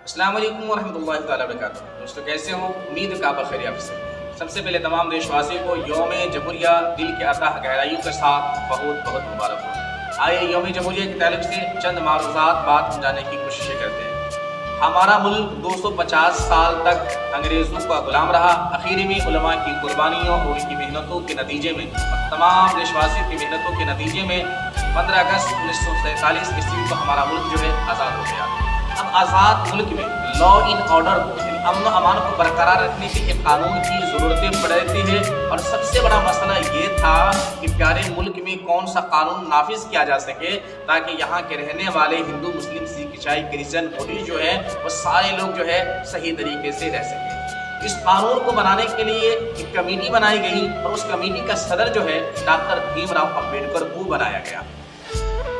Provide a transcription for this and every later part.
السلام علیکم ورحمۃ اللہ تعالیٰ وبرکاتہ۔ دوستو کیسے ہو؟ امید کا بخیریت سے۔ سب سے پہلے تمام دیش واسی کو یوم جمہوریہ دل کے عطا گہرائیوں کے ساتھ بہت بہت مبارک ہو۔ آئے یوم جمہوریہ کے تعلق سے چند معروضات بات سمجھانے کی کوششیں کرتے ہیں۔ ہمارا ملک 250 سال تک انگریزوں کا غلام رہا۔ اخیر میں علماء کی قربانیوں اور ان کی محنتوں کے نتیجے میں تمام دیش واسی کی محنتوں کے نتیجے میں 15 اگست 1947 عیسوی کو ہمارا ملک جو ہے آزاد ہو گیا۔ اب آزاد ملک میں لا اینڈ آرڈر کو یعنی امن و امان کو برقرار رکھنے کے لیے قانون کی ضرورتیں پڑتی ہے، اور سب سے بڑا مسئلہ یہ تھا کہ پیارے ملک میں کون سا قانون نافذ کیا جا سکے تاکہ یہاں کے رہنے والے ہندو، مسلم، سکھ، عیسائی، کرسچن، بودھسٹ جو ہے وہ سارے لوگ جو ہے صحیح طریقے سے رہ سکیں۔ اس قانون کو بنانے کے لیے ایک کمیٹی بنائی گئی، اور اس کمیٹی کا صدر جو ہے ڈاکٹر بھیم راؤ امبیڈکر کو بنایا گیا،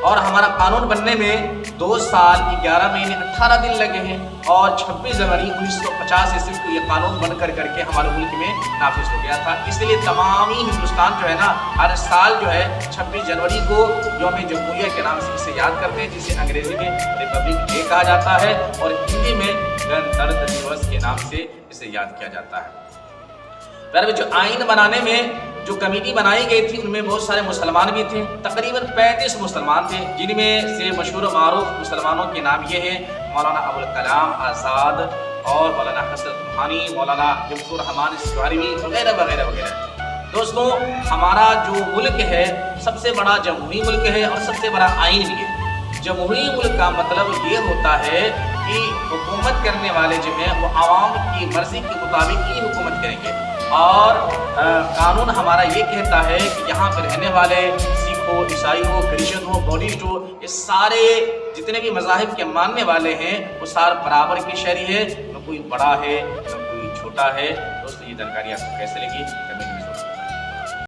اور ہمارا قانون بننے میں 2 سال 11 مہینے 18 دن لگے ہیں، اور 26 جنوری 1950 عیسوی کو یہ قانون بن کر کے ہمارے ملک میں نافذ ہو گیا تھا۔ اس لیے تمام ہندوستان جو ہے نا ہر سال جو ہے 26 جنوری کو یوم جمہوریہ کے نام سے اسے یاد کرتے ہیں، جسے انگریزی میں ریپبلک ڈے کہا جاتا ہے، اور ہندی میں گنتنتر دیوس کے نام سے اسے یاد کیا جاتا ہے۔ پھر جو آئین بنانے میں جو کمیٹی بنائی گئی تھی ان میں بہت سارے مسلمان بھی تھے، تقریباً 35 مسلمان تھے، جن میں سے مشہور و معروف مسلمانوں کے نام یہ ہیں: مولانا ابوالکلام آزاد، اور مولانا حسرت روحانی، مولانا جمشید الرحمان سہروردی، وغیرہ وغیرہ وغیرہ۔ دوستوں، ہمارا جو ملک ہے سب سے بڑا جمہوری ملک ہے، اور سب سے بڑا آئین بھی ہے۔ جمہوری ملک کا مطلب یہ ہوتا ہے کہ حکومت کرنے والے جو ہیں وہ عوام کی مرضی کے مطابق ہی حکومت کریں گے، اور قانون ہمارا یہ کہتا ہے کہ یہاں پہ رہنے والے سکھ ہو، عیسائی ہو، کرسچن ہو، بودھسٹ ہو، یہ سارے جتنے بھی مذاہب کے ماننے والے ہیں وہ سارے برابر کے شہری ہے، نہ کوئی بڑا ہے نہ کوئی چھوٹا ہے۔ دوستو، یہ جانکاری آپ کو کیسے لگی؟ کمنٹ میں ضرور